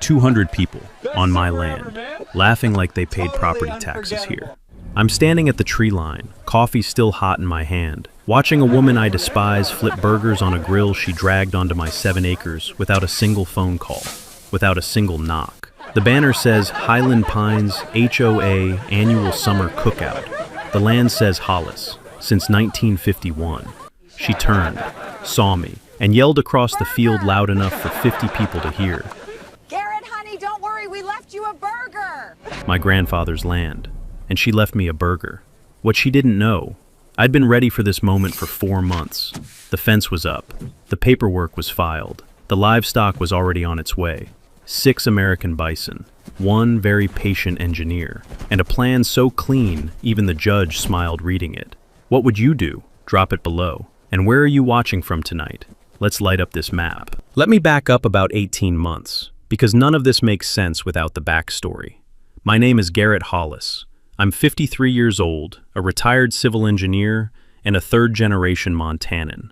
200 people on my land, laughing like they paid property taxes here. I'm standing at the tree line, coffee still hot in my hand, watching a woman I despise flip burgers on a grill she dragged onto my 7 acres without a single phone call, without a single knock. The banner says Highland Pines HOA Annual Summer Cookout. The land says Hollis, since 1951. She turned, saw me, and yelled across the field loud enough for 50 people to hear. Garrett, honey, don't worry, we left you a burger. My grandfather's land, and she left me a burger. What she didn't know, I'd been ready for this moment for 4 months. The fence was up, the paperwork was filed, the livestock was already on its way. 6 American bison, 1 very patient engineer, and a plan so clean even the judge smiled reading it. What would you do? Drop it below. And where are you watching from tonight? Let's light up this map. Let me back up about 18 months, because none of this makes sense without the backstory. My name is Garrett Hollis. I'm 53 years old, a retired civil engineer, and a third-generation Montanan.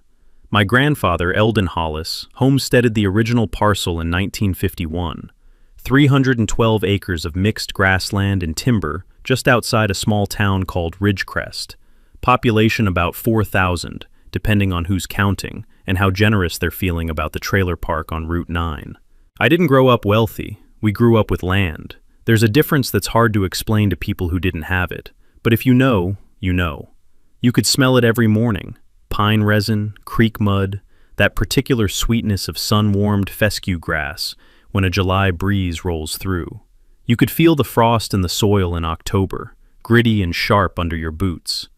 My grandfather, Eldon Hollis, homesteaded the original parcel in 1951, 312 acres of mixed grassland and timber just outside a small town called Ridgecrest. Population about 4,000, depending on who's counting, and how generous they're feeling about the trailer park on Route 9. I didn't grow up wealthy, we grew up with land. There's a difference that's hard to explain to people who didn't have it, but if you know, you know. You could smell it every morning. Pine resin, creek mud, that particular sweetness of sun-warmed fescue grass when a July breeze rolls through. You could feel the frost in the soil in October, gritty and sharp under your boots.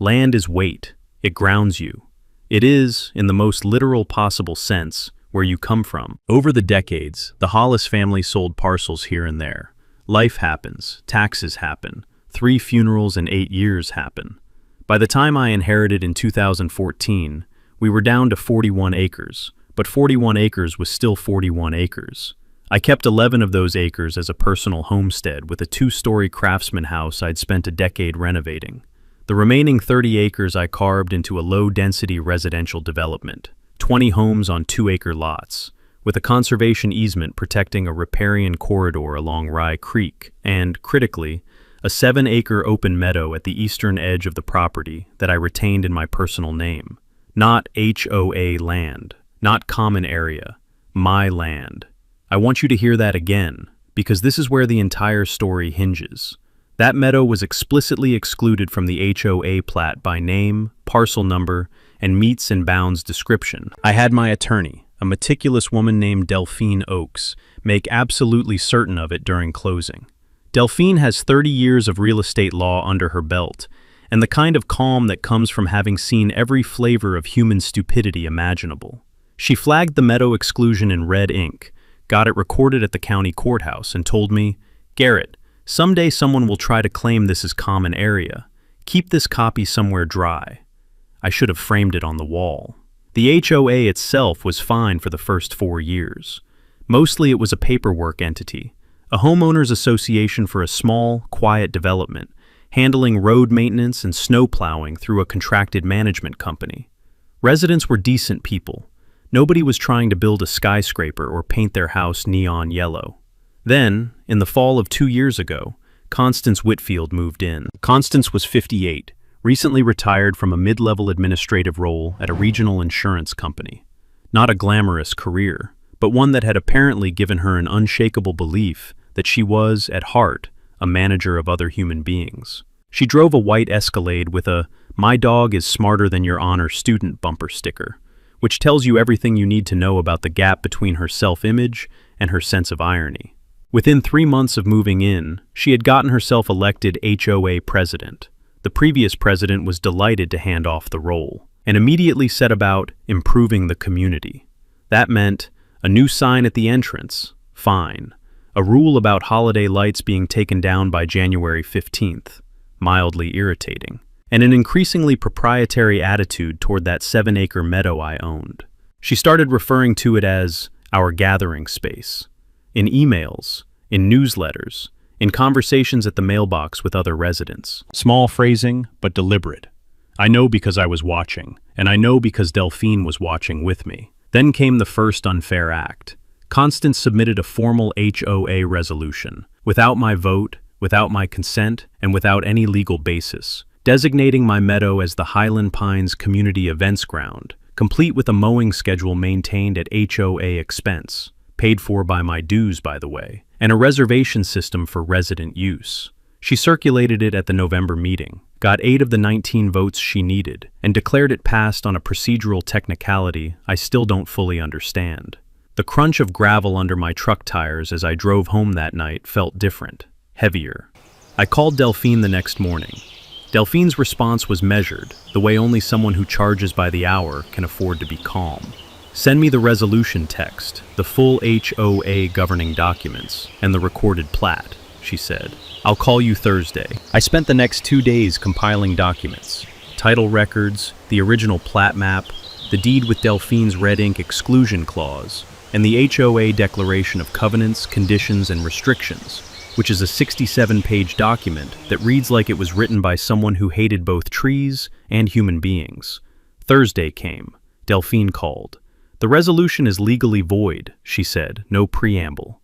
Land is weight, it grounds you. It is, in the most literal possible sense, where you come from. Over the decades, the Hollis family sold parcels here and there. Life happens, taxes happen, 3 funerals in 8 years happen. By the time I inherited in 2014, we were down to 41 acres, but 41 acres was still 41 acres. I kept 11 of those acres as a personal homestead with a 2-story craftsman house I'd spent a decade renovating. The remaining 30 acres I carved into a low-density residential development, 20 homes on 2-acre lots, with a conservation easement protecting a riparian corridor along Rye Creek, and, critically, a 7-acre open meadow at the eastern edge of the property that I retained in my personal name. Not HOA land, not common area, my land. I want you to hear that again, because this is where the entire story hinges. That meadow was explicitly excluded from the HOA plat by name, parcel number, and meets and bounds description. I had my attorney, a meticulous woman named Delphine Oakes, make absolutely certain of it during closing. Delphine has 30 years of real estate law under her belt, and the kind of calm that comes from having seen every flavor of human stupidity imaginable. She flagged the meadow exclusion in red ink, got it recorded at the county courthouse, and told me, "Garrett, someday someone will try to claim this is common area. Keep this copy somewhere dry." I should have framed it on the wall. The HOA itself was fine for the first 4 years. Mostly it was a paperwork entity, a homeowners association for a small, quiet development, handling road maintenance and snow plowing through a contracted management company. Residents were decent people. Nobody was trying to build a skyscraper or paint their house neon yellow. Then, in the fall of 2 years ago, Constance Whitfield moved in. Constance was 58, recently retired from a mid-level administrative role at a regional insurance company. Not a glamorous career, but one that had apparently given her an unshakable belief that she was, at heart, a manager of other human beings. She drove a white Escalade with a "My dog is smarter than your honor" student bumper sticker, which tells you everything you need to know about the gap between her self-image and her sense of irony. Within 3 months of moving in, she had gotten herself elected HOA president. The previous president was delighted to hand off the role, and immediately set about improving the community. That meant a new sign at the entrance, fine. A rule about holiday lights being taken down by January 15th, mildly irritating. And an increasingly proprietary attitude toward that 7-acre meadow I owned. She started referring to it as our gathering space. In emails, in newsletters, in conversations at the mailbox with other residents. Small phrasing, but deliberate. I know because I was watching, and I know because Delphine was watching with me. Then came the first unfair act. Constance submitted a formal HOA resolution, without my vote, without my consent, and without any legal basis, designating my meadow as the Highland Pines Community Events Ground, complete with a mowing schedule maintained at HOA expense, paid for by my dues, by the way, and a reservation system for resident use. She circulated it at the November meeting, got 8 of the 19 votes she needed, and declared it passed on a procedural technicality I still don't fully understand. The crunch of gravel under my truck tires as I drove home that night felt different, heavier. I called Delphine the next morning. Delphine's response was measured, the way only someone who charges by the hour can afford to be calm. Send me the resolution text, the full HOA governing documents, and the recorded plat, she said. I'll call you Thursday. I spent the next 2 days compiling documents, title records, the original plat map, the deed with Delphine's red ink exclusion clause, and the HOA declaration of covenants, conditions, and restrictions, which is a 67-page document that reads like it was written by someone who hated both trees and human beings. Thursday came. Delphine called. The resolution is legally void, she said, no preamble.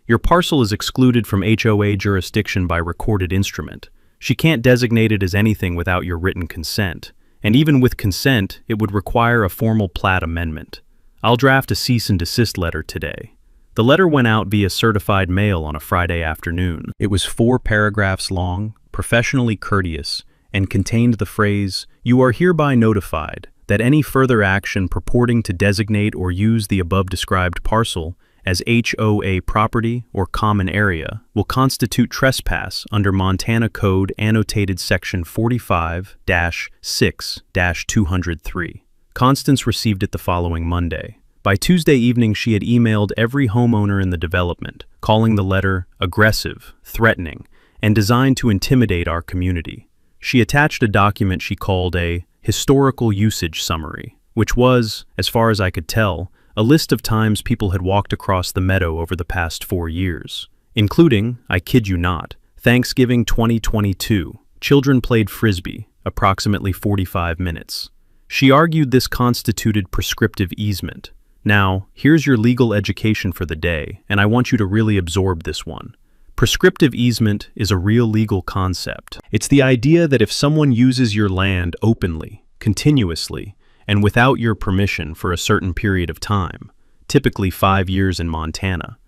Your parcel is excluded from HOA jurisdiction by recorded instrument. She can't designate it as anything without your written consent, and even with consent, it would require a formal plat amendment. I'll draft a cease and desist letter today. The letter went out via certified mail on a Friday afternoon. It was 4 paragraphs long, professionally courteous, and contained the phrase, "You are hereby notified that any further action purporting to designate or use the above described parcel as HOA property or common area will constitute trespass under Montana Code annotated section 45-6-203. Constance received it the following Monday. By Tuesday evening, she had emailed every homeowner in the development, calling the letter aggressive, threatening, and designed to intimidate our community. She attached a document she called a historical usage summary, which was, as far as I could tell, a list of times people had walked across the meadow over the past 4 years, including, I kid you not, Thanksgiving 2022. Children played frisbee, approximately 45 minutes. She argued this constituted prescriptive easement. Now, here's your legal education for the day, and I want you to really absorb this one. Prescriptive easement is a real legal concept. It's the idea that if someone uses your land openly, continuously, and without your permission for a certain period of time, typically 5 years in Montana,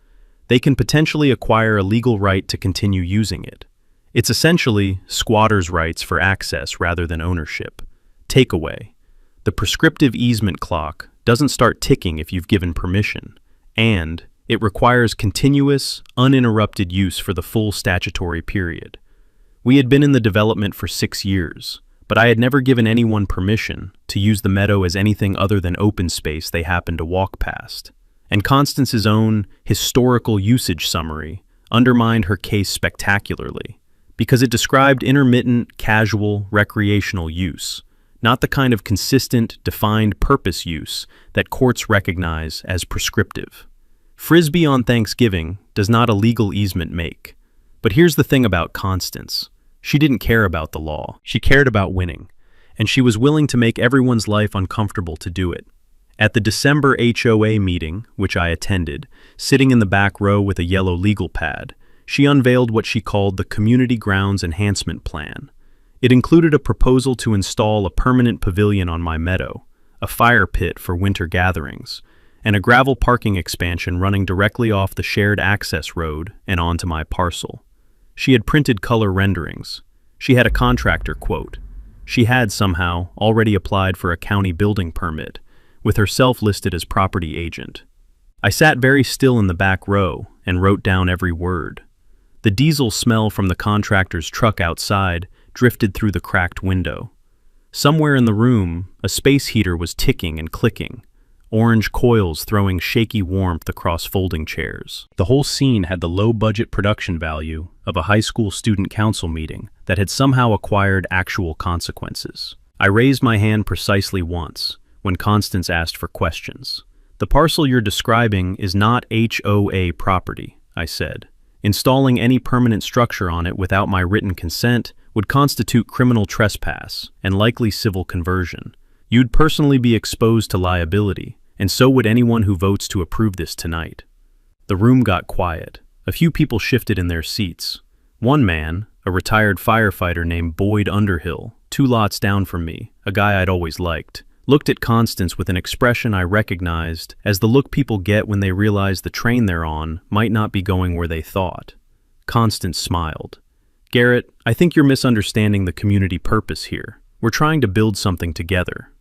they can potentially acquire a legal right to continue using it. It's essentially squatters' rights for access rather than ownership. Takeaway: the prescriptive easement clock doesn't start ticking if you've given permission, and it requires continuous, uninterrupted use for the full statutory period. We had been in the development for 6 years, but I had never given anyone permission to use the meadow as anything other than open space they happened to walk past. And Constance's own historical usage summary undermined her case spectacularly, because it described intermittent, casual, recreational use, not the kind of consistent, defined purpose use that courts recognize as prescriptive. Frisbee on Thanksgiving does not a legal easement make. But here's the thing about Constance. She didn't care about the law. She cared about winning, and she was willing to make everyone's life uncomfortable to do it. At the December HOA meeting, which I attended, sitting in the back row with a yellow legal pad, she unveiled what she called the Community Grounds Enhancement Plan. It included a proposal to install a permanent pavilion on my meadow, a fire pit for winter gatherings, and a gravel parking expansion running directly off the shared access road and onto my parcel. She had printed color renderings. She had a contractor quote. She had somehow already applied for a county building permit, with herself listed as property agent. I sat very still in the back row and wrote down every word. The diesel smell from the contractor's truck outside drifted through the cracked window. Somewhere in the room, a space heater was ticking and clicking, orange coils throwing shaky warmth across folding chairs. The whole scene had the low-budget production value of a high school student council meeting that had somehow acquired actual consequences. I raised my hand precisely once when Constance asked for questions. The parcel you're describing is not HOA property, I said. Installing any permanent structure on it without my written consent would constitute criminal trespass and likely civil conversion. You'd personally be exposed to liability, and so would anyone who votes to approve this tonight. The room got quiet. A few people shifted in their seats. One man, a retired firefighter named Boyd Underhill, 2 lots down from me, a guy I'd always liked, looked at Constance with an expression I recognized as the look people get when they realize the train they're on might not be going where they thought. Constance smiled. "Garrett, I think you're misunderstanding the community purpose here. We're trying to build something together."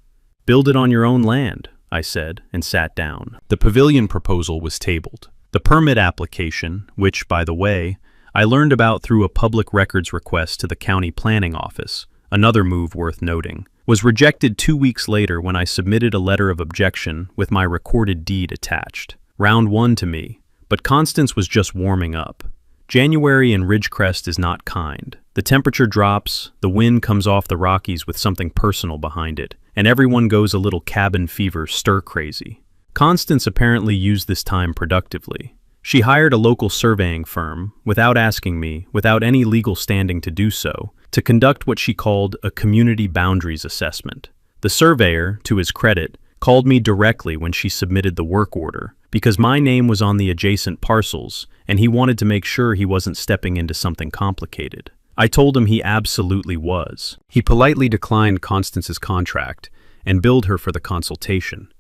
"Build it on your own land," I said, and sat down. The pavilion proposal was tabled. The permit application, which, by the way, I learned about through a public records request to the county planning office, another move worth noting, was rejected 2 weeks later when I submitted a letter of objection with my recorded deed attached. Round 1 to me, but Constance was just warming up. January in Ridgecrest is not kind. The temperature drops, the wind comes off the Rockies with something personal behind it, and everyone goes a little cabin fever stir-crazy. Constance apparently used this time productively. She hired a local surveying firm, without asking me, without any legal standing to do so, to conduct what she called a community boundaries assessment. The surveyor, to his credit, called me directly when she submitted the work order, because my name was on the adjacent parcels, and he wanted to make sure he wasn't stepping into something complicated. I told him he absolutely was. He politely declined Constance's contract and billed her for the consultation.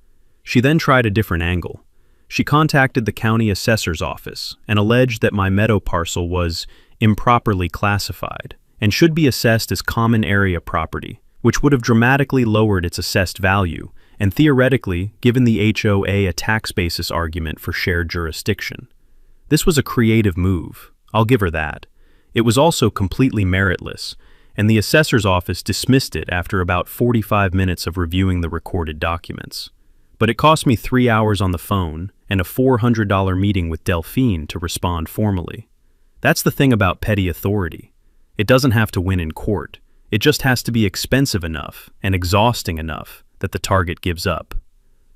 She then tried a different angle. She contacted the county assessor's office and alleged that my meadow parcel was improperly classified and should be assessed as common area property, which would have dramatically lowered its assessed value and theoretically given the HOA a tax basis argument for shared jurisdiction. This was a creative move, I'll give her that. It was also completely meritless, and the assessor's office dismissed it after about 45 minutes of reviewing the recorded documents. But it cost me 3 hours on the phone and a $400 meeting with Delphine to respond formally. That's the thing about petty authority. It doesn't have to win in court. It just has to be expensive enough and exhausting enough that the target gives up.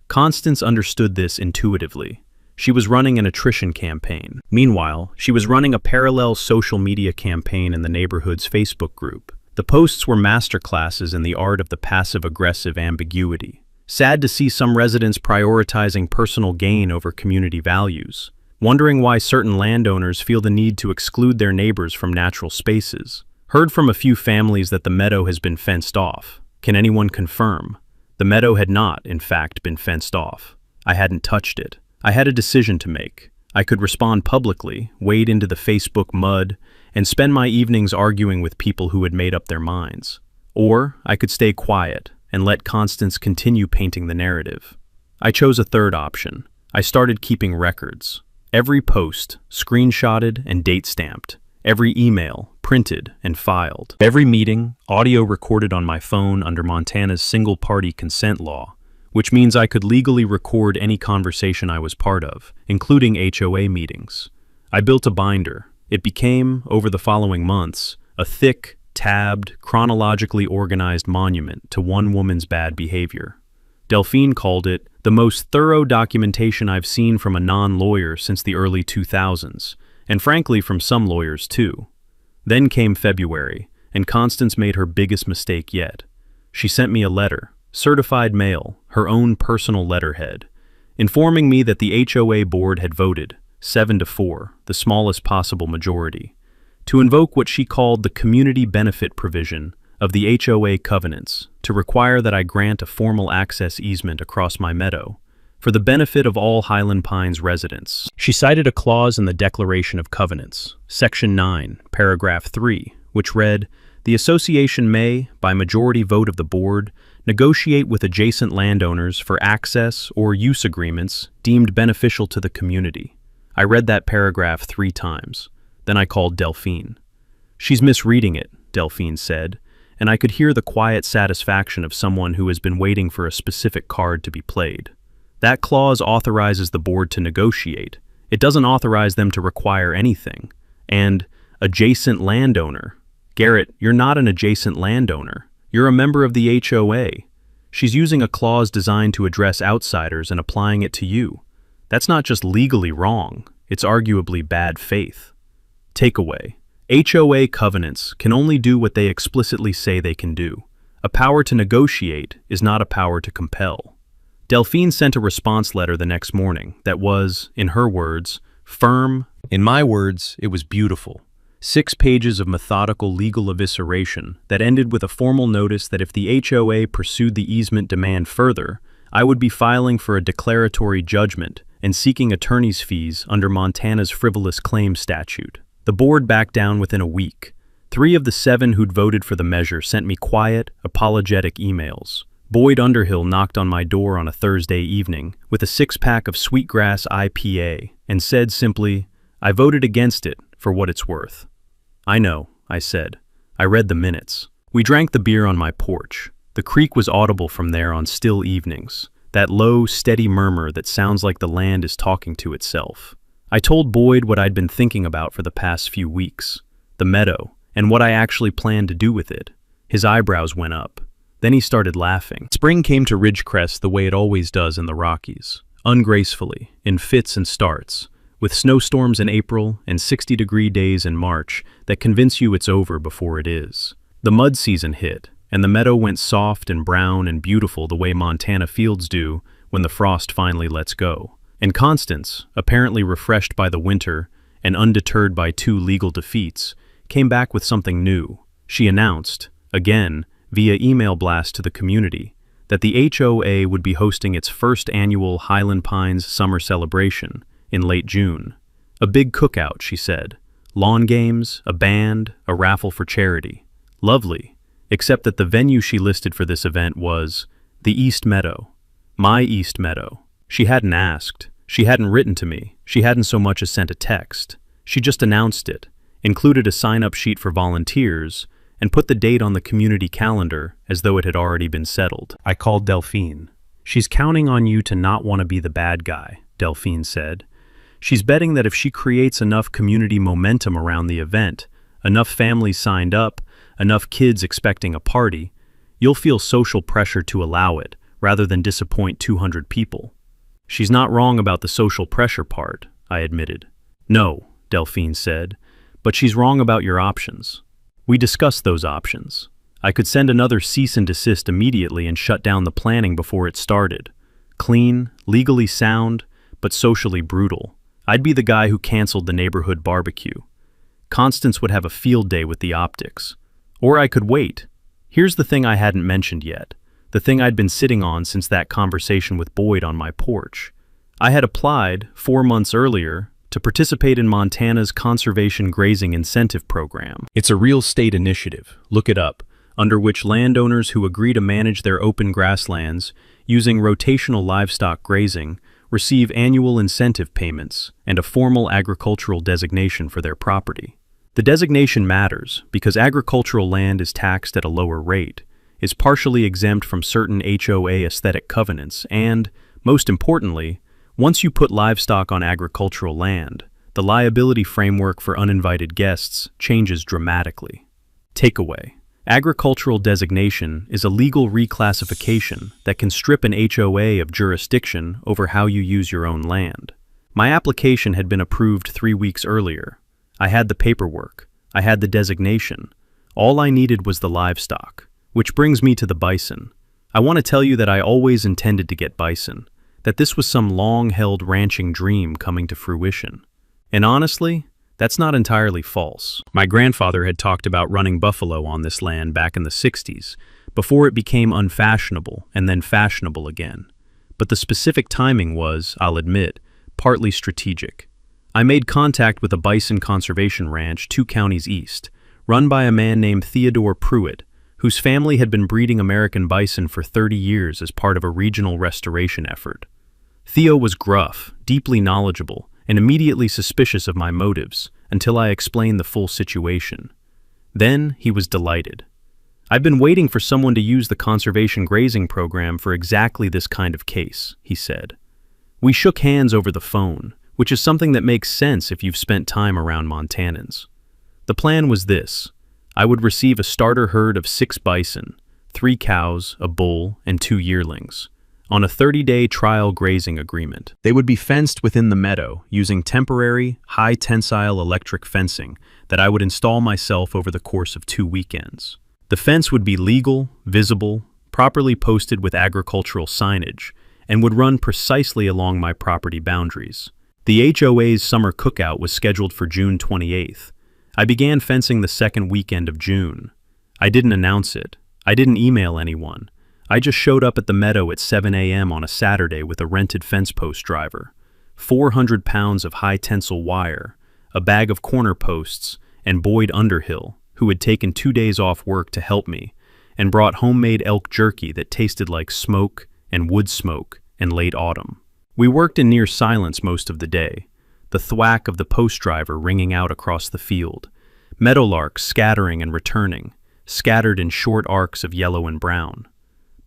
Constance understood this intuitively. She was running an attrition campaign. Meanwhile, she was running a parallel social media campaign in the neighborhood's Facebook group. The posts were masterclasses in the art of the passive-aggressive ambiguity. Sad to see some residents prioritizing personal gain over community values, wondering why certain landowners feel the need to exclude their neighbors from natural spaces. Heard from a few families that the meadow has been fenced off. Can anyone confirm? The meadow had not, in fact, been fenced off. I hadn't touched it. I had a decision to make. I could respond publicly, wade into the Facebook mud, and spend my evenings arguing with people who had made up their minds. Or I could stay quiet and let Constance continue painting the narrative. I chose a third option. I started keeping records. Every post, screenshotted and date-stamped. Every email, printed and filed. Every meeting, audio recorded on my phone under Montana's single-party consent law, which means I could legally record any conversation I was part of, including HOA meetings. I built a binder. It became, over the following months, a thick, tabbed, chronologically organized monument to one woman's bad behavior. Delphine called it the most thorough documentation I've seen from a non-lawyer since the early 2000s, and frankly from some lawyers too. Then came February, and Constance made her biggest mistake yet. She sent me a letter, certified mail, her own personal letterhead, informing me that the HOA board had voted, 7-4, the smallest possible majority, to invoke what she called the community benefit provision of the HOA covenants to require that I grant a formal access easement across my meadow for the benefit of all Highland Pines residents. She cited a clause in the Declaration of Covenants, Section 9, Paragraph 3, which read, "The association may, by majority vote of the board, negotiate with adjacent landowners for access or use agreements deemed beneficial to the community." I read that paragraph 3 times. Then I called Delphine. "She's misreading it," Delphine said, and I could hear the quiet satisfaction of someone who has been waiting for a specific card to be played. That clause authorizes the board to negotiate. It doesn't authorize them to require anything. And adjacent landowner. Garrett, you're not an adjacent landowner. You're a member of the HOA. She's using a clause designed to address outsiders and applying it to you. That's not just legally wrong, it's arguably bad faith. Takeaway. HOA covenants can only do what they explicitly say they can do. A power to negotiate is not a power to compel. Delphine sent a response letter the next morning that was, in her words, Firm. In my words, it was beautiful. 6 pages of methodical legal evisceration that ended with a formal notice that if the HOA pursued the easement demand further, I would be filing for a declaratory judgment and seeking attorney's fees under Montana's frivolous claims statute. The board backed down within a week. 3 of the 7 who'd voted for the measure sent me quiet, apologetic emails. Boyd Underhill knocked on my door on a Thursday evening with a 6-pack of Sweetgrass IPA and said simply, "I voted against it for what it's worth." "I know," I said. I read the minutes. We drank the beer on my porch. The creek was audible from there on still evenings, that low, steady murmur that sounds like the land is talking to itself. I told Boyd what I'd been thinking about for the past few weeks, the meadow, and what I actually planned to do with it. His eyebrows went up. Then he started laughing. Spring came to Ridgecrest the way it always does in the Rockies, ungracefully, in fits and starts, with snowstorms in April and 60-degree days in March that convince you it's over before it is. The mud season hit, and the meadow went soft and brown and beautiful the way Montana fields do when the frost finally lets go. And Constance, apparently refreshed by the winter and undeterred by 2 legal defeats, came back with something new. She announced, again, via email blast to the community, that the HOA would be hosting its first annual Highland Pines summer celebration in late June. A big cookout, she said. Lawn games, a band, a raffle for charity. Lovely, except that the venue she listed for this event was the East Meadow. My East Meadow. She hadn't asked. She hadn't written to me. She hadn't so much as sent a text. She just announced it, included a sign-up sheet for volunteers, and put the date on the community calendar as though it had already been settled. I called Delphine. "She's counting on you to not want to be the bad guy," Delphine said. "She's betting that if she creates enough community momentum around the event, enough families signed up, enough kids expecting a party, you'll feel social pressure to allow it, rather than disappoint 200 people. "She's not wrong about the social pressure part," I admitted. "No," Delphine said, "but she's wrong about your options." We discussed those options. I could send another cease and desist immediately and shut down the planning before it started. Clean, legally sound, but socially brutal. I'd be the guy who canceled the neighborhood barbecue. Constance would have a field day with the optics. Or I could wait. Here's the thing I hadn't mentioned yet, the thing I'd been sitting on since that conversation with Boyd on my porch. I had applied, 4 months earlier, to participate in Montana's Conservation Grazing Incentive Program. It's a real state initiative, look it up, under which landowners who agree to manage their open grasslands using rotational livestock grazing receive annual incentive payments and a formal agricultural designation for their property. The designation matters because agricultural land is taxed at a lower rate, is partially exempt from certain HOA aesthetic covenants, and, most importantly, once you put livestock on agricultural land, the liability framework for uninvited guests changes dramatically. Takeaway: agricultural designation is a legal reclassification that can strip an HOA of jurisdiction over how you use your own land. My application had been approved 3 weeks earlier. I had the paperwork. I had the designation. All I needed was the livestock. Which brings me to the bison. I want to tell you that I always intended to get bison, that this was some long-held ranching dream coming to fruition. And honestly, that's not entirely false. My grandfather had talked about running buffalo on this land back in the 60s, before it became unfashionable and then fashionable again. But the specific timing was, I'll admit, partly strategic. I made contact with a bison conservation ranch 2 counties east, run by a man named Theodore Pruitt, whose family had been breeding American bison for 30 years as part of a regional restoration effort. Theo was gruff, deeply knowledgeable, and immediately suspicious of my motives until I explained the full situation. Then he was delighted. "I've been waiting for someone to use the conservation grazing program for exactly this kind of case," he said. We shook hands over the phone, which is something that makes sense if you've spent time around Montanans. The plan was this. I would receive a starter herd of 6 bison, 3 cows, a bull, and 2 yearlings, on a 30-day trial grazing agreement. They would be fenced within the meadow using temporary, high-tensile electric fencing that I would install myself over the course of 2 weekends. The fence would be legal, visible, properly posted with agricultural signage, and would run precisely along my property boundaries. The HOA's summer cookout was scheduled for June 28th. I began fencing the second weekend of June. I didn't announce it. I didn't email anyone. I just showed up at the meadow at 7 a.m. on a Saturday with a rented fence post driver, 400 pounds of high tensile wire, a bag of corner posts, and Boyd Underhill, who had taken 2 days off work to help me, and brought homemade elk jerky that tasted like smoke and wood smoke and late autumn. We worked in near silence most of the day, the thwack of the post driver ringing out across the field, meadowlarks scattering and returning, scattered in short arcs of yellow and brown.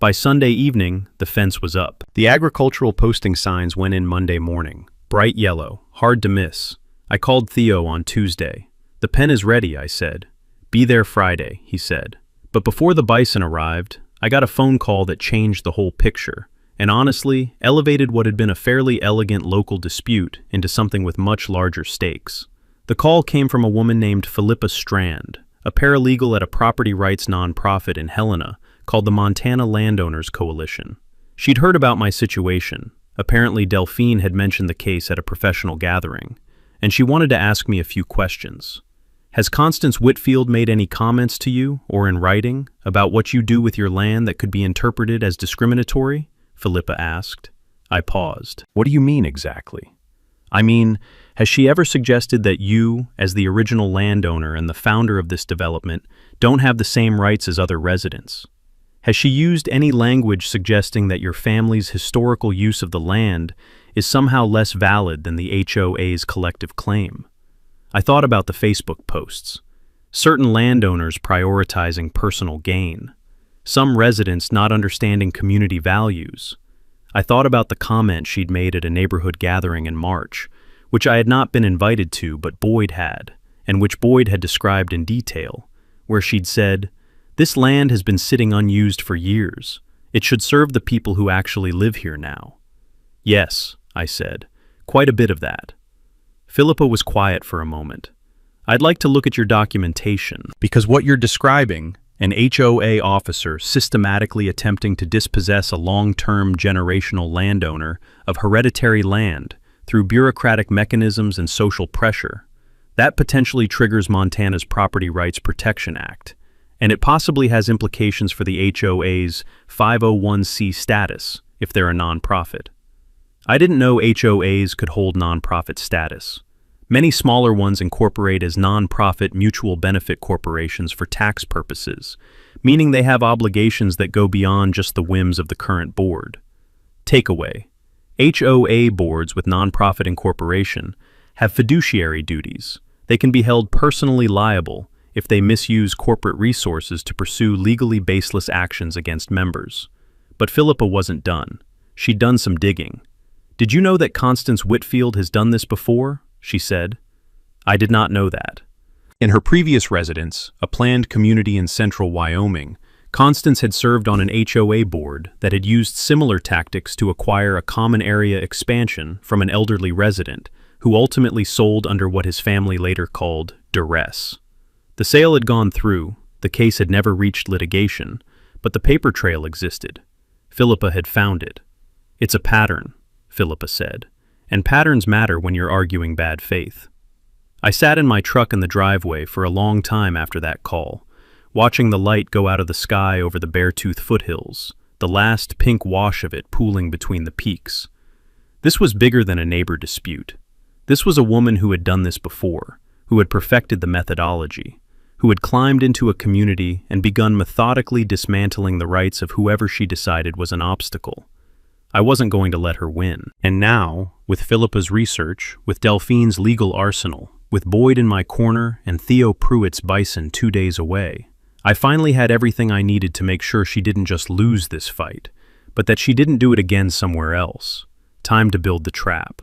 By Sunday evening, the fence was up. The agricultural posting signs went in Monday morning, bright yellow, hard to miss. I called Theo on Tuesday. "The pen is ready," I said. "Be there Friday," he said. But before the Bison arrived, I got a phone call that changed the whole picture, and honestly, elevated what had been a fairly elegant local dispute into something with much larger stakes. The call came from a woman named Philippa Strand, a paralegal at a property rights nonprofit in Helena called the Montana Landowners Coalition. She'd heard about my situation. Apparently Delphine had mentioned the case at a professional gathering, and she wanted to ask me a few questions. "Has Constance Whitfield made any comments to you, or in writing, about what you do with your land that could be interpreted as discriminatory?" Philippa asked. I paused. "What do you mean exactly?" "I mean, has she ever suggested that you, as the original landowner and the founder of this development, don't have the same rights as other residents? Has she used any language suggesting that your family's historical use of the land is somehow less valid than the HOA's collective claim?" I thought about the Facebook posts. Certain landowners prioritizing personal gain. Some residents not understanding community values. I thought about the comment she'd made at a neighborhood gathering in March, which I had not been invited to but Boyd had, and which Boyd had described in detail, where she'd said, "This land has been sitting unused for years. It should serve the people who actually live here now." "Yes," I said, "quite a bit of that." Philippa was quiet for a moment. "I'd like to look at your documentation, because what you're describing, an HOA officer systematically attempting to dispossess a long-term generational landowner of hereditary land through bureaucratic mechanisms and social pressure, that potentially triggers Montana's Property Rights Protection Act, and it possibly has implications for the HOA's 501c status if they're a nonprofit. I didn't know HOAs could hold nonprofit status. Many smaller ones incorporate as nonprofit mutual benefit corporations for tax purposes, meaning they have obligations that go beyond just the whims of the current board. Takeaway: HOA boards with nonprofit incorporation have fiduciary duties. They can be held personally liable if they misuse corporate resources to pursue legally baseless actions against members. But Philippa wasn't done. She'd done some digging. "Did you know that Constance Whitfield has done this before?" she said. I did not know that. In her previous residence, a planned community in central Wyoming, Constance had served on an HOA board that had used similar tactics to acquire a common area expansion from an elderly resident who ultimately sold under what his family later called duress. The sale had gone through, the case had never reached litigation, but the paper trail existed. Philippa had found it. "It's a pattern," Philippa said, "and patterns matter when you're arguing bad faith." I sat in my truck in the driveway for a long time after that call, watching the light go out of the sky over the Beartooth foothills, the last pink wash of it pooling between the peaks. This was bigger than a neighbor dispute. This was a woman who had done this before, who had perfected the methodology, who had climbed into a community and begun methodically dismantling the rights of whoever she decided was an obstacle. I wasn't going to let her win. And now, with Philippa's research, with Delphine's legal arsenal, with Boyd in my corner and Theo Pruitt's Bison 2 days away, I finally had everything I needed to make sure she didn't just lose this fight, but that she didn't do it again somewhere else. Time to build the trap.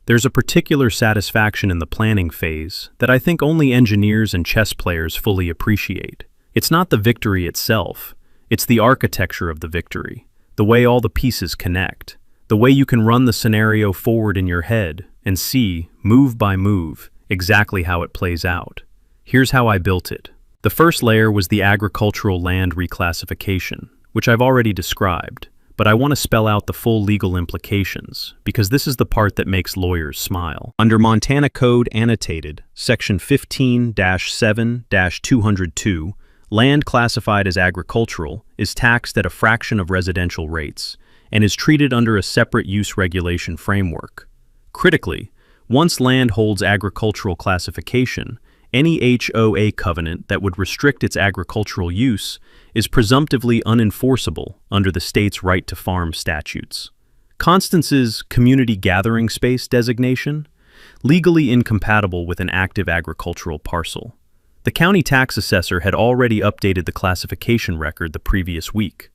There's a particular satisfaction in the planning phase that I think only engineers and chess players fully appreciate. It's not the victory itself, it's the architecture of the victory. The way all the pieces connect, the way you can run the scenario forward in your head and see, move by move, exactly how it plays out. Here's how I built it. The first layer was the agricultural land reclassification, which I've already described, but I want to spell out the full legal implications, because this is the part that makes lawyers smile. Under Montana Code Annotated, Section 15-7-202, land classified as agricultural is taxed at a fraction of residential rates and is treated under a separate use regulation framework. Critically, once land holds agricultural classification, any HOA covenant that would restrict its agricultural use is presumptively unenforceable under the state's right to farm statutes. Constance's community gathering space designation, legally incompatible with an active agricultural parcel. The county tax assessor had already updated the classification record the previous week.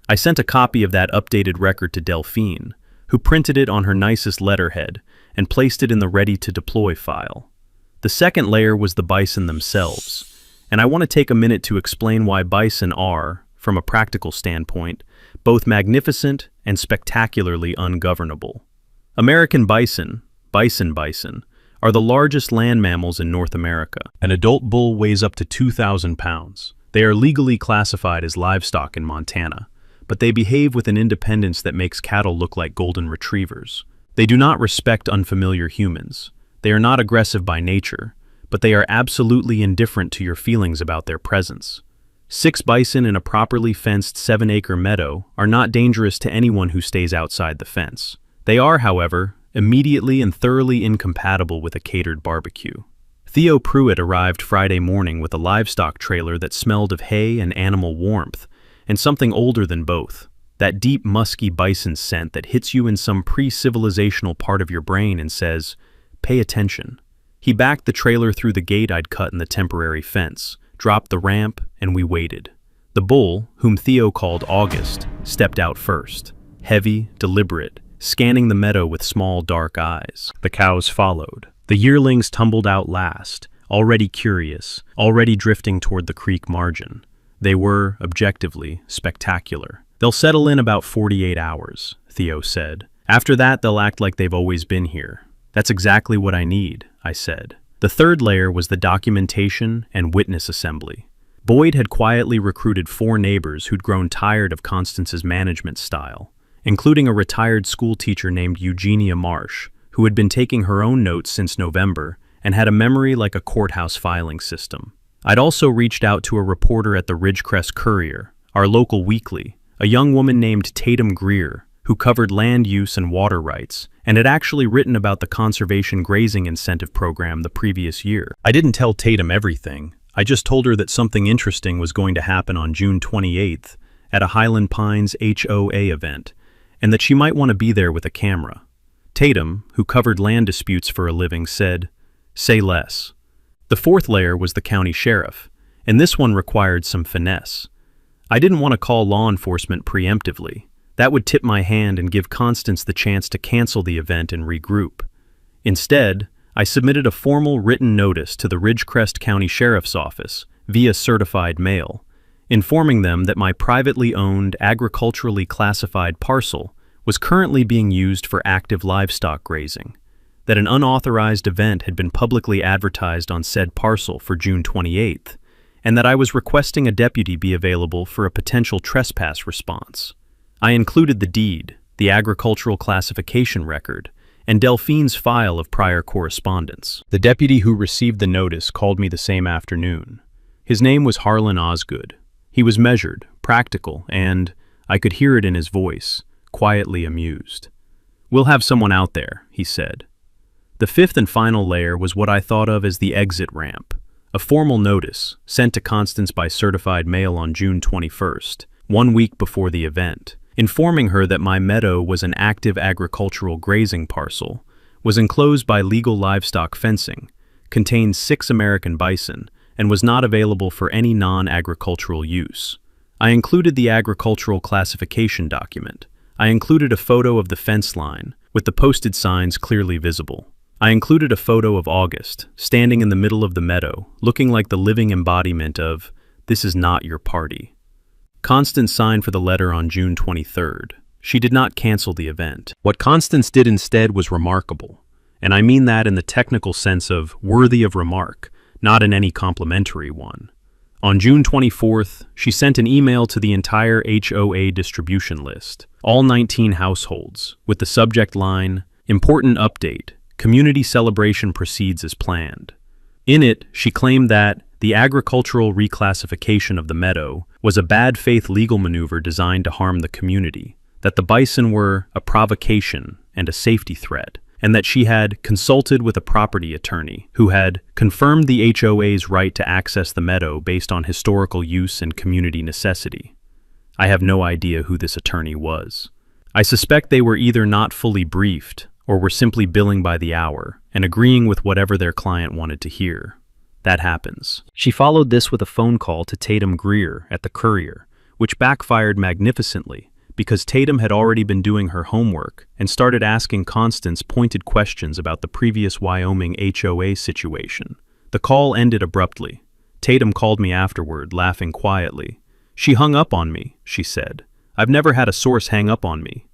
I sent a copy of that updated record to Delphine, who printed it on her nicest letterhead and placed it in the ready-to-deploy file. The second layer was the bison themselves, and I want to take a minute to explain why bison are, from a practical standpoint, both magnificent and spectacularly ungovernable. American bison, are the largest land mammals in North America. An adult bull weighs up to 2,000 pounds. They are legally classified as livestock in Montana, but they behave with an independence that makes cattle look like golden retrievers. They do not respect unfamiliar humans. They are not aggressive by nature, but they are absolutely indifferent to your feelings about their presence. 6 bison in a properly fenced 7-acre meadow are not dangerous to anyone who stays outside the fence. They are, however, immediately and thoroughly incompatible with a catered barbecue. Theo Pruitt arrived Friday morning with a livestock trailer that smelled of hay and animal warmth, and something older than both, that deep musky bison scent that hits you in some pre-civilizational part of your brain and says, "Pay attention." He backed the trailer through the gate I'd cut in the temporary fence, dropped the ramp, and we waited. The bull, whom Theo called August, stepped out first, heavy, deliberate, scanning the meadow with small dark eyes. The cows followed. The yearlings tumbled out last, already curious, already drifting toward the creek margin. They were, objectively, spectacular. "They'll settle in about 48 hours, Theo said. "After that, they'll act like they've always been here." "That's exactly what I need," I said. The third layer was the documentation and witness assembly. Boyd had quietly recruited 4 neighbors who'd grown tired of Constance's management style, including a retired school teacher named Eugenia Marsh, who had been taking her own notes since November and had a memory like a courthouse filing system. I'd also reached out to a reporter at the Ridgecrest Courier, our local weekly, a young woman named Tatum Greer, who covered land use and water rights, and had actually written about the Conservation Grazing Incentive Program the previous year. I didn't tell Tatum everything. I just told her that something interesting was going to happen on June 28th at a Highland Pines HOA event, and that she might want to be there with a camera. Tatum, who covered land disputes for a living, said, "Say less." The fourth layer was the county sheriff, and this one required some finesse. I didn't want to call law enforcement preemptively. That would tip my hand and give Constance the chance to cancel the event and regroup. Instead, I submitted a formal written notice to the Ridgecrest County Sheriff's Office via certified mail, informing them that my privately owned, agriculturally classified parcel was currently being used for active livestock grazing, that an unauthorized event had been publicly advertised on said parcel for June 28th, and that I was requesting a deputy be available for a potential trespass response. I included the deed, the agricultural classification record, and Delphine's file of prior correspondence. The deputy who received the notice called me the same afternoon. His name was Harlan Osgood. He was measured, practical, and, I could hear it in his voice, quietly amused. "We'll have someone out there," he said. The fifth and final layer was what I thought of as the exit ramp, a formal notice sent to Constance by certified mail on June 21st, 1 week before the event, informing her that my meadow was an active agricultural grazing parcel, was enclosed by legal livestock fencing, contained 6 American bison, and was not available for any non-agricultural use. I included the agricultural classification document. I included a photo of the fence line, with the posted signs clearly visible. I included a photo of August, standing in the middle of the meadow, looking like the living embodiment of, "This is not your party." Constance signed for the letter on June 23rd. She did not cancel the event. What Constance did instead was remarkable, and I mean that in the technical sense of worthy of remark, not in any complimentary one. On June 24th, she sent an email to the entire HOA distribution list, all 19 households, with the subject line, "Important update, community celebration proceeds as planned." In it, she claimed that the agricultural reclassification of the meadow was a bad faith legal maneuver designed to harm the community, that the bison were a provocation and a safety threat, and that she had consulted with a property attorney who had confirmed the HOA's right to access the meadow based on historical use and community necessity. I have no idea who this attorney was. I suspect they were either not fully briefed or were simply billing by the hour and agreeing with whatever their client wanted to hear. That happens. She followed this with a phone call to Tatum Greer at the Courier, which backfired magnificently because Tatum had already been doing her homework and started asking Constance pointed questions about the previous Wyoming HOA situation. The call ended abruptly. Tatum called me afterward, laughing quietly. "She hung up on me," she said. "I've never had a source hang up on me."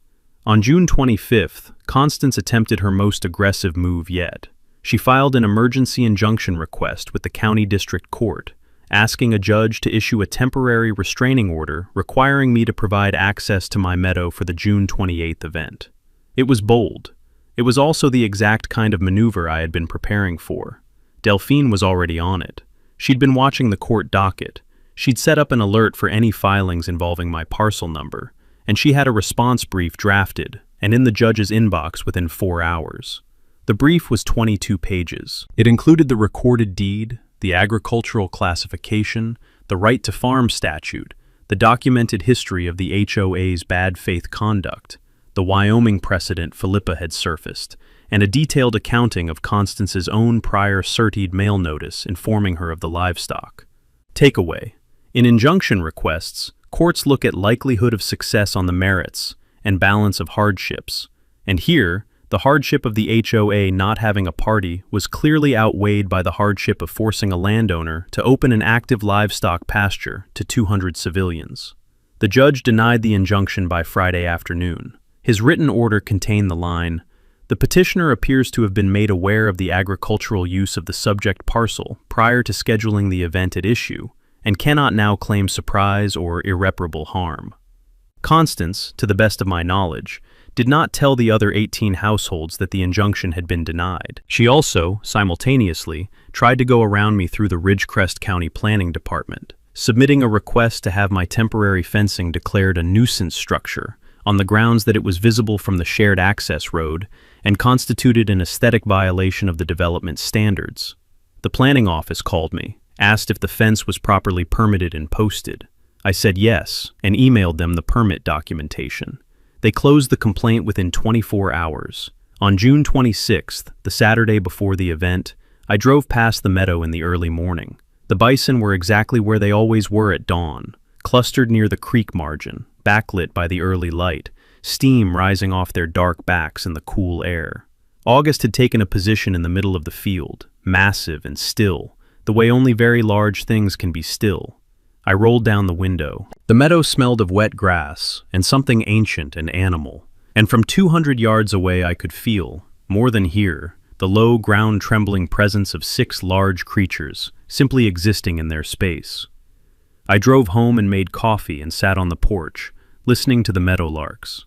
On June 25th, Constance attempted her most aggressive move yet. She filed an emergency injunction request with the county district court, asking a judge to issue a temporary restraining order requiring me to provide access to my meadow for the June 28th event. It was bold. It was also the exact kind of maneuver I had been preparing for. Delphine was already on it. She'd been watching the court docket. She'd set up an alert for any filings involving my parcel number, and she had a response brief drafted and in the judge's inbox within 4 hours. The brief was 22 pages. It included the recorded deed, the agricultural classification, the right to farm statute, the documented history of the HOA's bad faith conduct, the Wyoming precedent Philippa had surfaced, and a detailed accounting of Constance's own prior certied mail notice informing her of the livestock. Takeaway. In injunction requests, courts look at likelihood of success on the merits and balance of hardships, and here, the hardship of the HOA not having a party was clearly outweighed by the hardship of forcing a landowner to open an active livestock pasture to 200 civilians. The judge denied the injunction by Friday afternoon. His written order contained the line, "The petitioner appears to have been made aware of the agricultural use of the subject parcel prior to scheduling the event at issue, and cannot now claim surprise or irreparable harm." Constance, to the best of my knowledge, did not tell the other 18 households that the injunction had been denied. She also, simultaneously, tried to go around me through the Ridgecrest County Planning Department, submitting a request to have my temporary fencing declared a nuisance structure on the grounds that it was visible from the shared access road and constituted an aesthetic violation of the development standards. The planning office called me, asked if the fence was properly permitted and posted. I said yes, and emailed them the permit documentation. They closed the complaint within 24 hours. On June 26th, the Saturday before the event, I drove past the meadow in the early morning. The bison were exactly where they always were at dawn, clustered near the creek margin, backlit by the early light, steam rising off their dark backs in the cool air. August had taken a position in the middle of the field, massive and still, the way only very large things can be still. I rolled down the window. The meadow smelled of wet grass and something ancient and animal, and from 200 yards away I could feel, more than hear, the low, ground-trembling presence of 6 large creatures, simply existing in their space. I drove home and made coffee and sat on the porch, listening to the meadowlarks.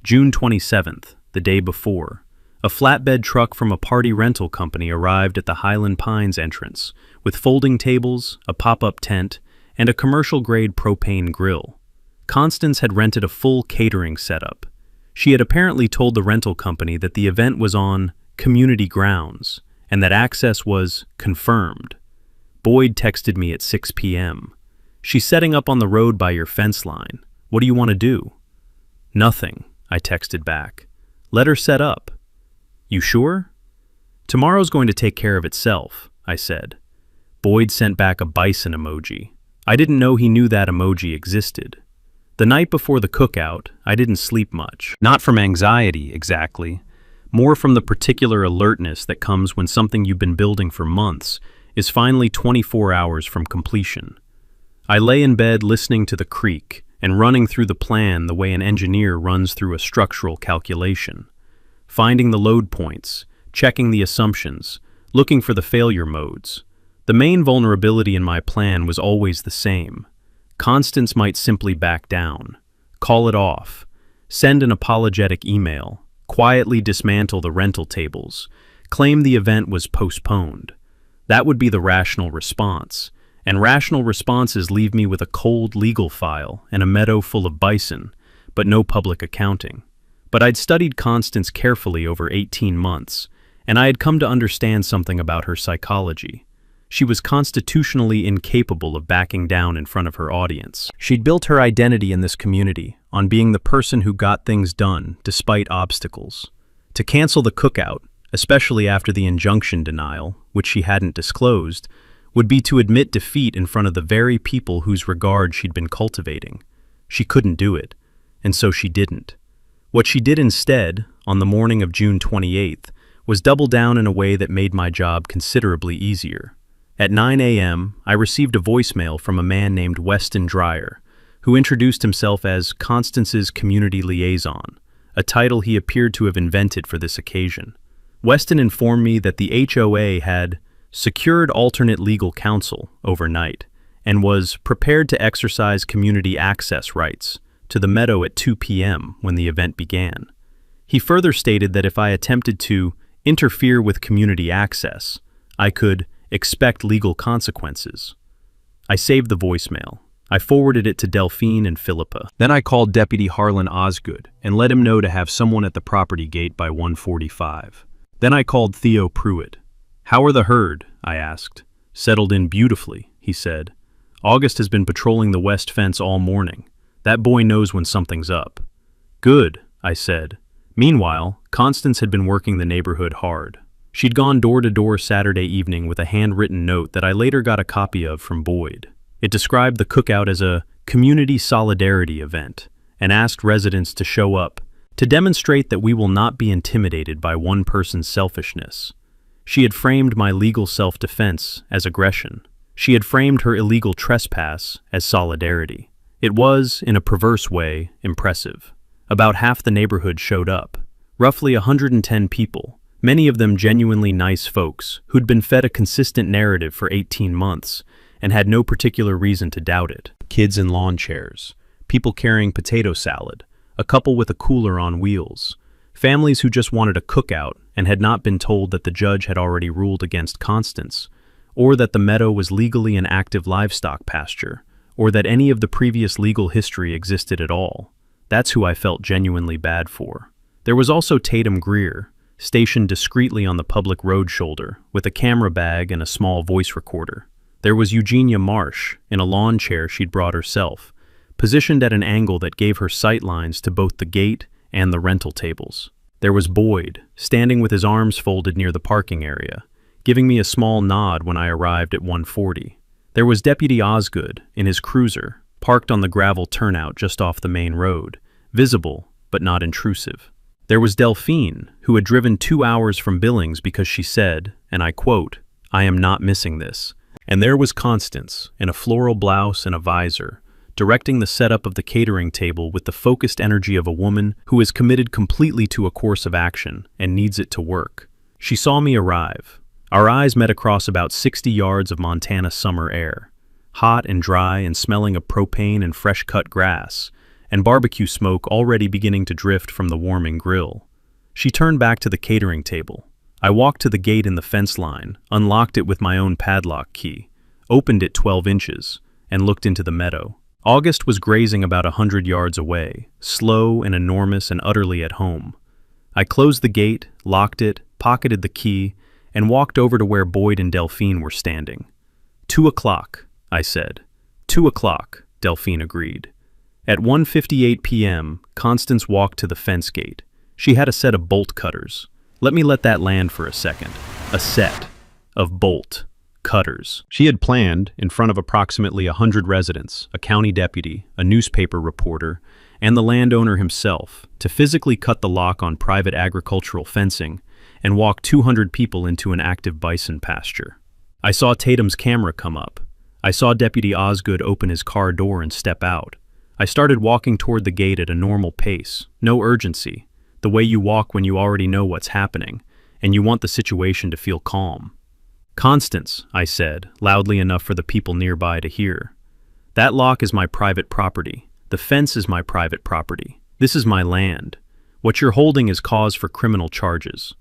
June 27th, the day before, a flatbed truck from a party rental company arrived at the Highland Pines entrance, with folding tables, a pop-up tent, and a commercial-grade propane grill. Constance had rented a full catering setup. She had apparently told the rental company that the event was on community grounds, and that access was confirmed. Boyd texted me at 6 p.m. "She's setting up on the road by your fence line. What do you want to do?" "Nothing," I texted back. "Let her set up." "You sure?" "Tomorrow's going to take care of itself," I said. Boyd sent back a bison emoji. I didn't know he knew that emoji existed. The night before the cookout, I didn't sleep much. Not from anxiety, exactly. More from the particular alertness that comes when something you've been building for months is finally 24 hours from completion. I lay in bed listening to the creak and running through the plan the way an engineer runs through a structural calculation. Finding the load points, checking the assumptions, looking for the failure modes. The main vulnerability in my plan was always the same. Constance might simply back down, call it off, send an apologetic email, quietly dismantle the rental tables, claim the event was postponed. That would be the rational response, and rational responses leave me with a cold legal file and a meadow full of bison, but no public accounting. But I'd studied Constance carefully over 18 months, and I had come to understand something about her psychology. She was constitutionally incapable of backing down in front of her audience. She'd built her identity in this community on being the person who got things done despite obstacles. To cancel the cookout, especially after the injunction denial, which she hadn't disclosed, would be to admit defeat in front of the very people whose regard she'd been cultivating. She couldn't do it, and so she didn't. What she did instead, on the morning of June 28th, was double down in a way that made my job considerably easier. At 9 a.m., I received a voicemail from a man named Weston Dreyer, who introduced himself as Constance's community liaison, a title he appeared to have invented for this occasion. Weston informed me that the HOA had secured alternate legal counsel overnight and was prepared to exercise community access rights to the meadow at 2 p.m. when the event began. He further stated that if I attempted to interfere with community access, I could expect legal consequences. I saved the voicemail. I forwarded it to Delphine and Philippa. Then I called Deputy Harlan Osgood and let him know to have someone at the property gate by 1:45. Then I called Theo Pruitt. "How are the herd?" I asked. "Settled in beautifully," he said. "August has been patrolling the west fence all morning. That boy knows when something's up." "Good," I said. Meanwhile, Constance had been working the neighborhood hard. She'd gone door to door Saturday evening with a handwritten note that I later got a copy of from Boyd. It described the cookout as a community solidarity event and asked residents to show up to demonstrate that we will not be intimidated by one person's selfishness. She had framed my legal self-defense as aggression. She had framed her illegal trespass as solidarity. It was, in a perverse way, impressive. About half the neighborhood showed up, roughly 110 people, many of them genuinely nice folks who'd been fed a consistent narrative for 18 months and had no particular reason to doubt it. Kids in lawn chairs, people carrying potato salad, a couple with a cooler on wheels, families who just wanted a cookout and had not been told that the judge had already ruled against Constance, or that the meadow was legally an active livestock pasture, or that any of the previous legal history existed at all. That's who I felt genuinely bad for. There was also Tatum Greer, stationed discreetly on the public road shoulder, with a camera bag and a small voice recorder. There was Eugenia Marsh, in a lawn chair she'd brought herself, positioned at an angle that gave her sight lines to both the gate and the rental tables. There was Boyd, standing with his arms folded near the parking area, giving me a small nod when I arrived at 1:40. There was Deputy Osgood, in his cruiser, parked on the gravel turnout just off the main road, visible but not intrusive. There was Delphine, who had driven 2 hours from Billings because she said, and I quote, "I am not missing this." And there was Constance, in a floral blouse and a visor, directing the setup of the catering table with the focused energy of a woman who is committed completely to a course of action and needs it to work. She saw me arrive. Our eyes met across about 60 yards of Montana summer air, hot and dry and smelling of propane and fresh-cut grass, and barbecue smoke already beginning to drift from the warming grill. She turned back to the catering table. I walked to the gate in the fence line, unlocked it with my own padlock key, opened it 12 inches, and looked into the meadow. August was grazing about 100 yards away, slow and enormous and utterly at home. I closed the gate, locked it, pocketed the key, and walked over to where Boyd and Delphine were standing. 2 o'clock, I said. 2 o'clock, Delphine agreed. At 1:58 p.m., Constance walked to the fence gate. She had a set of bolt cutters. Let me let that land for a second. A set of bolt cutters. She had planned, in front of approximately 100 residents, a county deputy, a newspaper reporter, and the landowner himself, to physically cut the lock on private agricultural fencing and walk 200 people into an active bison pasture. I saw Tatum's camera come up. I saw Deputy Osgood open his car door and step out. I started walking toward the gate at a normal pace, no urgency, the way you walk when you already know what's happening, and you want the situation to feel calm. "Constance," I said, loudly enough for the people nearby to hear. "That lock is my private property. The fence is my private property. This is my land. What you're holding is cause for criminal charges."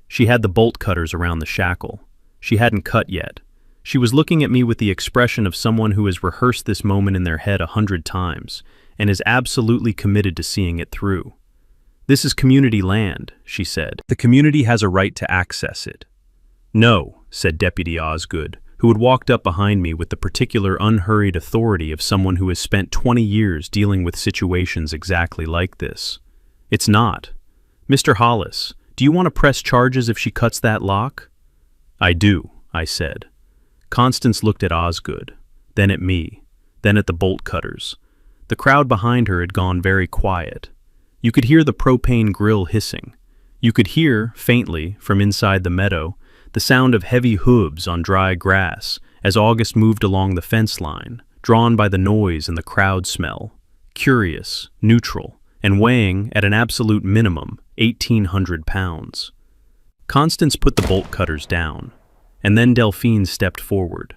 She had the bolt cutters around the shackle. She hadn't cut yet. She was looking at me with the expression of someone who has rehearsed this moment in their head 100 times and is absolutely committed to seeing it through. "This is community land," she said. "The community has a right to access it." "No," said Deputy Osgood, who had walked up behind me with the particular unhurried authority of someone who has spent 20 years dealing with situations exactly like this. "It's not. Mr. Hollis, do you want to press charges if she cuts that lock?" "I do," I said. Constance looked at Osgood, then at me, then at the bolt cutters. The crowd behind her had gone very quiet. You could hear the propane grill hissing. You could hear, faintly, from inside the meadow, the sound of heavy hooves on dry grass as August moved along the fence line, drawn by the noise and the crowd smell, curious, neutral, and weighing, at an absolute minimum, 1,800 pounds. Constance put the bolt cutters down, and then Delphine stepped forward.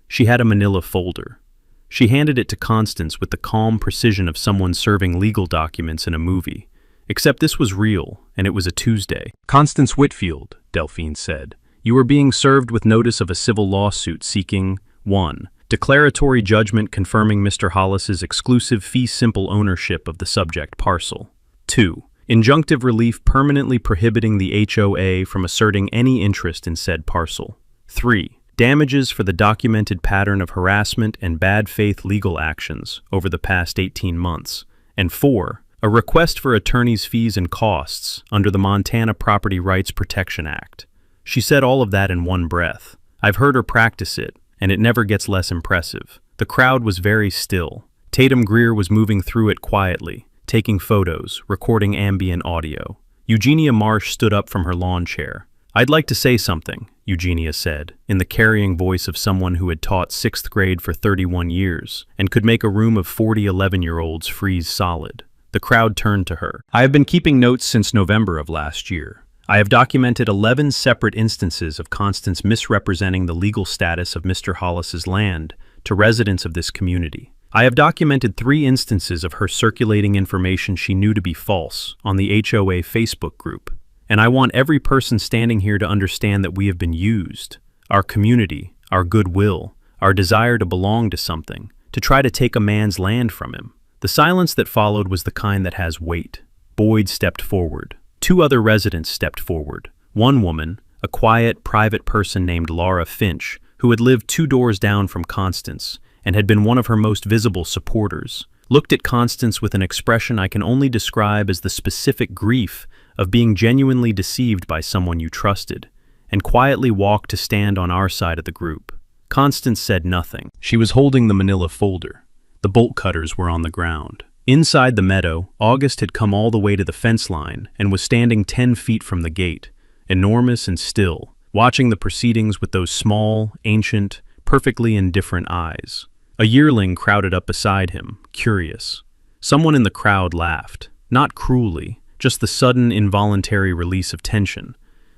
She had a manila folder. She handed it to Constance with the calm precision of someone serving legal documents in a movie, except this was real, and it was a Tuesday. "Constance Whitfield," Delphine said, "you are being served with notice of a civil lawsuit seeking 1. Declaratory judgment confirming Mr. Hollis's exclusive fee-simple ownership of the subject parcel. 2. Injunctive relief permanently prohibiting the HOA from asserting any interest in said parcel. 3. Damages for the documented pattern of harassment and bad faith legal actions over the past 18 months. And 4. A request for attorney's fees and costs under the Montana Property Rights Protection Act." She said all of that in one breath. I've heard her practice it, and it never gets less impressive. The crowd was very still. Tatum Greer was moving through it quietly, taking photos, recording ambient audio. Eugenia Marsh stood up from her lawn chair. "I'd like to say something," Eugenia said, in the carrying voice of someone who had taught 6th grade for 31 years and could make a room of 40 11-year-olds freeze solid. The crowd turned to her. "I have been keeping notes since November of last year. I have documented 11 separate instances of Constance misrepresenting the legal status of Mr. Hollis's land to residents of this community. I have documented 3 instances of her circulating information she knew to be false on the HOA Facebook group. And I want every person standing here to understand that we have been used, our community, our goodwill, our desire to belong to something, to try to take a man's land from him." The silence that followed was the kind that has weight. Boyd stepped forward. 2 other residents stepped forward. One woman, a quiet, private person named Laura Finch, who had lived 2 doors down from Constance and had been one of her most visible supporters, looked at Constance with an expression I can only describe as the specific grief of being genuinely deceived by someone you trusted, and quietly walked to stand on our side of the group. Constance said nothing. She was holding the manila folder. The bolt cutters were on the ground. Inside the meadow, August had come all the way to the fence line and was standing 10 feet from the gate, enormous and still, watching the proceedings with those small, ancient, perfectly indifferent eyes. A yearling crowded up beside him, curious. Someone in the crowd laughed, not cruelly, just the sudden, involuntary release of tension,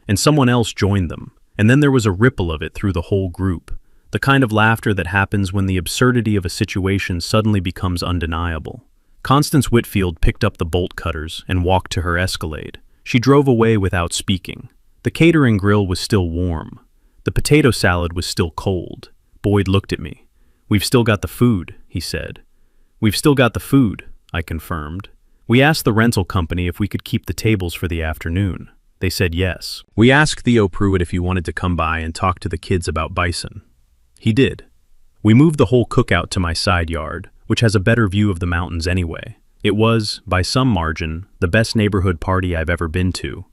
and someone else joined them, and then there was a ripple of it through the whole group, the kind of laughter that happens when the absurdity of a situation suddenly becomes undeniable. Constance Whitfield picked up the bolt cutters and walked to her Escalade. She drove away without speaking. The catering grill was still warm. The potato salad was still cold. Boyd looked at me. "We've still got the food," he said. "We've still got the food," I confirmed. "We asked the rental company if we could keep the tables for the afternoon. They said yes. We asked Theo Pruitt if he wanted to come by and talk to the kids about Bison. He did. We moved the whole cookout to my side yard, which has a better view of the mountains anyway. It was, by some margin, the best neighborhood party I've ever been to."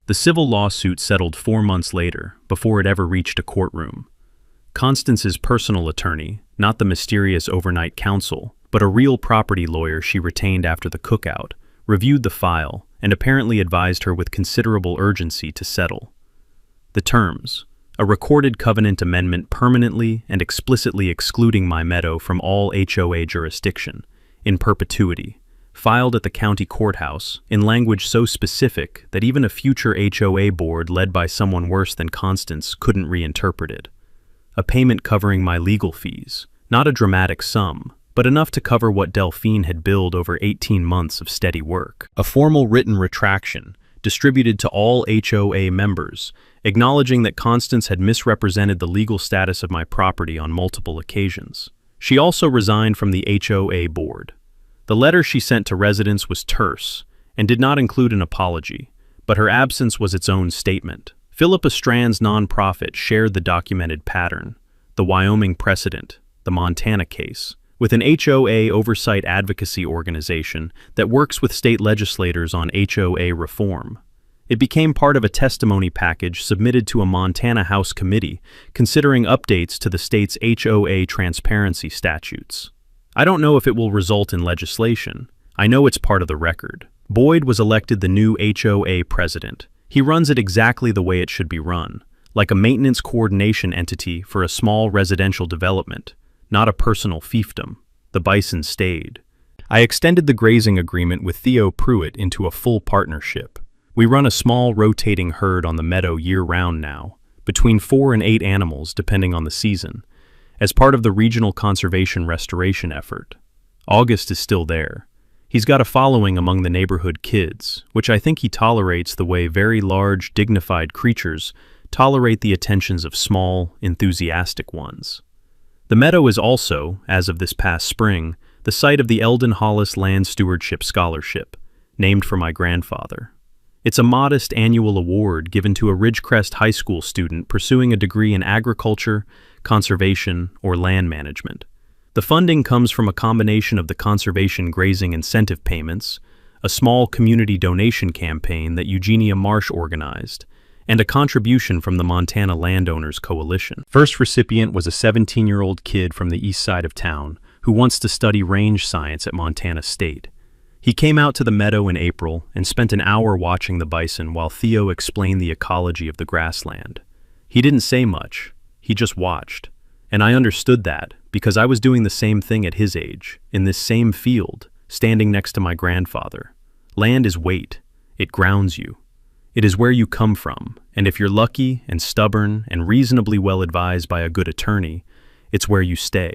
The civil lawsuit settled 4 months later, before it ever reached a courtroom. Constance's personal attorney, not the mysterious overnight counsel, but a real property lawyer she retained after the cookout, reviewed the file and apparently advised her with considerable urgency to settle. The terms: a recorded covenant amendment permanently and explicitly excluding my meadow from all HOA jurisdiction, in perpetuity, filed at the county courthouse, in language so specific that even a future HOA board led by someone worse than Constance couldn't reinterpret it. A payment covering my legal fees, not a dramatic sum, but enough to cover what Delphine had billed over 18 months of steady work. A formal written retraction, distributed to all HOA members, acknowledging that Constance had misrepresented the legal status of my property on multiple occasions. She also resigned from the HOA board. The letter she sent to residents was terse and did not include an apology, but her absence was its own statement. Philippa Strand's nonprofit shared the documented pattern, the Wyoming precedent, the Montana case, with an HOA oversight advocacy organization that works with state legislators on HOA reform. It became part of a testimony package submitted to a Montana House committee considering updates to the state's HOA transparency statutes. I don't know if it will result in legislation. I know it's part of the record. Boyd was elected the new HOA president. He runs it exactly the way it should be run, like a maintenance coordination entity for a small residential development, not a personal fiefdom. The Bison stayed. I extended the grazing agreement with Theo Pruitt into a full partnership. We run a small rotating herd on the meadow year-round now, between 4 and 8 animals depending on the season, as part of the regional conservation restoration effort. August is still there. He's got a following among the neighborhood kids, which I think he tolerates the way very large, dignified creatures tolerate the attentions of small, enthusiastic ones. The meadow is also, as of this past spring, the site of the Eldon Hollis Land Stewardship Scholarship, named for my grandfather. It's a modest annual award given to a Ridgecrest High School student pursuing a degree in agriculture, conservation, or land management. The funding comes from a combination of the conservation grazing incentive payments, a small community donation campaign that Eugenia Marsh organized, and a contribution from the Montana Landowners Coalition. First recipient was a 17-year-old kid from the east side of town who wants to study range science at Montana State. He came out to the meadow in April and spent an hour watching the bison while Theo explained the ecology of the grassland. He didn't say much, he just watched. And I understood that because I was doing the same thing at his age, in this same field, standing next to my grandfather. Land is weight. It grounds you. It is where you come from, and if you're lucky and stubborn and reasonably well advised by a good attorney, it's where you stay.